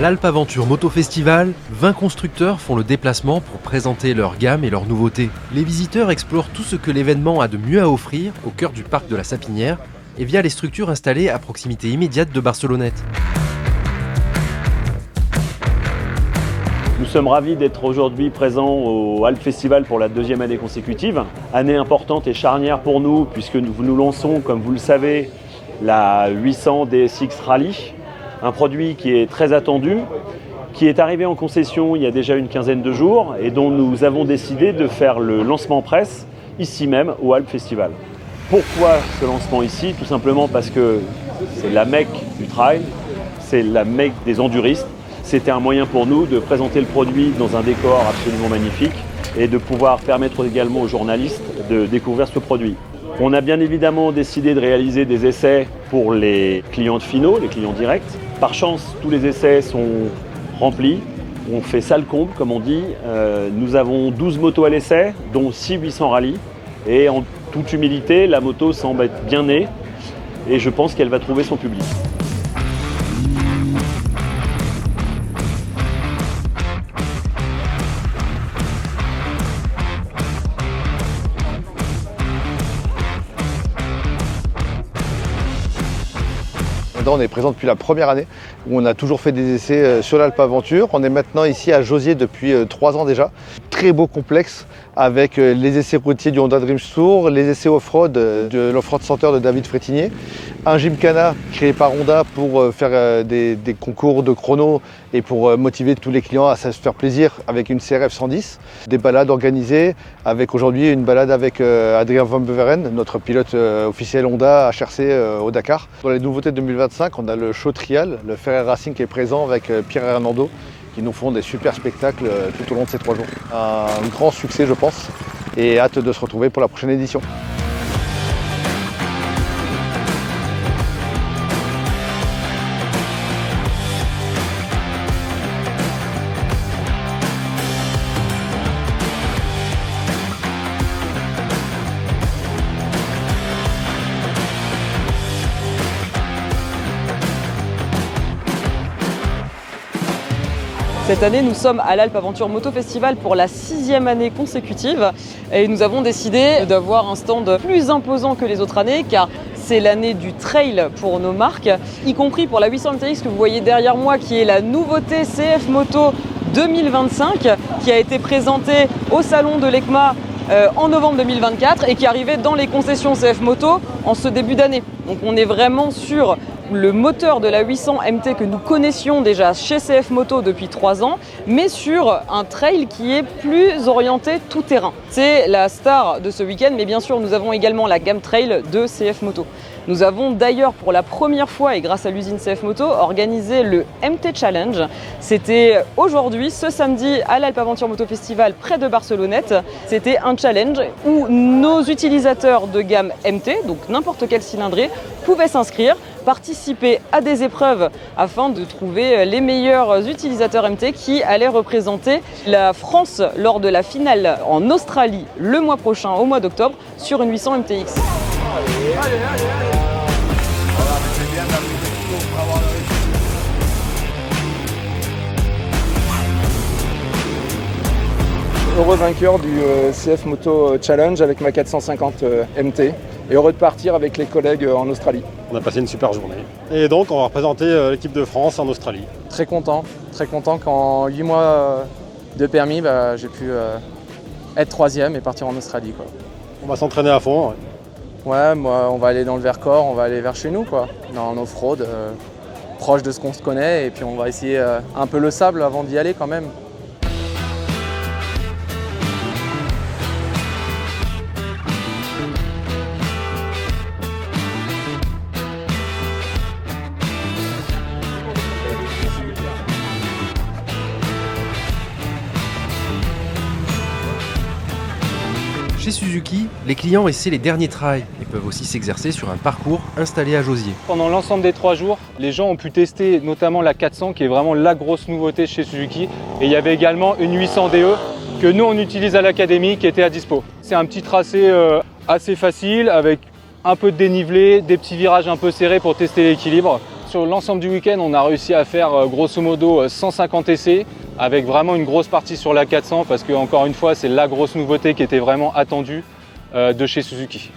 l'Alpe Aventure Moto Festival, 20 constructeurs font le déplacement pour présenter leur gamme et leurs nouveautés. Les visiteurs explorent tout ce que l'événement a de mieux à offrir au cœur du parc de la Sapinière et via les structures installées à proximité immédiate de Barcelonnette. Nous sommes ravis d'être aujourd'hui présents au Alpe Festival pour la deuxième année consécutive. Année importante et charnière pour nous puisque nous lançons, comme vous le savez, la 800 DSX Rally, un produit qui est très attendu, qui est arrivé en concession il y a déjà une quinzaine de jours et dont nous avons décidé de faire le lancement presse ici même au Alpe Festival. Pourquoi ce lancement ici? Tout simplement parce que c'est la Mecque du trail, c'est la Mecque des enduristes. C'était un moyen pour nous de présenter le produit dans un décor absolument magnifique et de pouvoir permettre également aux journalistes de découvrir ce produit. On a bien évidemment décidé de réaliser des essais pour les clients finaux, les clients directs. Par chance, tous les essais sont remplis. On fait salle comble, comme on dit. Nous avons 12 motos à l'essai, dont 6 800 rallye. Et en toute humilité, la moto semble être bien née et je pense qu'elle va trouver son public. On est présent depuis la première année où on a toujours fait des essais sur l'Alpe Aventure. On est maintenant ici à Josier depuis 3 ans déjà. Très beau complexe avec les essais routiers du Honda Dreams Tour, les essais off-road de l'Off-Road Center de David Frétinier, un Gymkhana créé par Honda pour faire des concours de chrono et pour motiver tous les clients à se faire plaisir avec une CRF 110, des balades organisées avec aujourd'hui une balade avec Adrien Van Beveren, notre pilote officiel Honda HRC au Dakar. Dans les nouveautés de 2025, on a le show trial, le Ferrer Racing qui est présent avec Pierre Hernando, qui nous font des super spectacles tout au long de ces 3 jours. Un grand succès je pense et hâte de se retrouver pour la prochaine édition. Cette année, nous sommes à l'Alpe Aventure Moto Festival pour la 6e année consécutive et nous avons décidé d'avoir un stand plus imposant que les autres années car c'est l'année du trail pour nos marques, y compris pour la 800 MTX que vous voyez derrière moi qui est la nouveauté CF Moto 2025 qui a été présentée au salon de l'ECMA en novembre 2024 et qui arrivait dans les concessions CF Moto en ce début d'année. Donc on est vraiment sur le moteur de la 800 MT que nous connaissions déjà chez CF Moto depuis 3 ans, mais sur un trail qui est plus orienté tout-terrain. C'est la star de ce week-end, mais bien sûr nous avons également la gamme trail de CF Moto. Nous avons d'ailleurs pour la première fois et grâce à l'usine CF Moto organisé le MT Challenge. C'était aujourd'hui, ce samedi, à l'Alpe Aventure Moto Festival près de Barcelonnette. C'était un challenge où nos utilisateurs de gamme MT, donc n'importe quel cylindrée, pouvaient s'inscrire, participer à des épreuves afin de trouver les meilleurs utilisateurs MT qui allaient représenter la France lors de la finale en Australie le mois prochain, au mois d'octobre, sur une 800 MTX. Heureux vainqueur du CF Moto Challenge avec ma 450 MT et heureux de partir avec les collègues en Australie. On a passé une super journée. Et donc on va représenter l'équipe de France en Australie. Très content qu'en 8 mois de permis, j'ai pu être 3e et partir en Australie, quoi. On va s'entraîner à fond. Ouais, moi, on va aller dans le Vercors, on va aller vers chez nous, quoi, en off-road, proche de ce qu'on se connaît, et puis on va essayer un peu le sable avant d'y aller quand même. Chez Suzuki, les clients essaient les derniers trails et peuvent aussi s'exercer sur un parcours installé à Josier. Pendant l'ensemble des 3 jours, les gens ont pu tester notamment la 400 qui est vraiment la grosse nouveauté chez Suzuki. Et il y avait également une 800 DE que nous on utilise à l'académie qui était à dispo. C'est un petit tracé assez facile avec un peu de dénivelé, des petits virages un peu serrés pour tester l'équilibre sur l'ensemble du week-end, on a réussi à faire grosso modo 150 essais, avec vraiment une grosse partie sur la 400, parce que encore une fois, c'est la grosse nouveauté qui était vraiment attendue de chez Suzuki.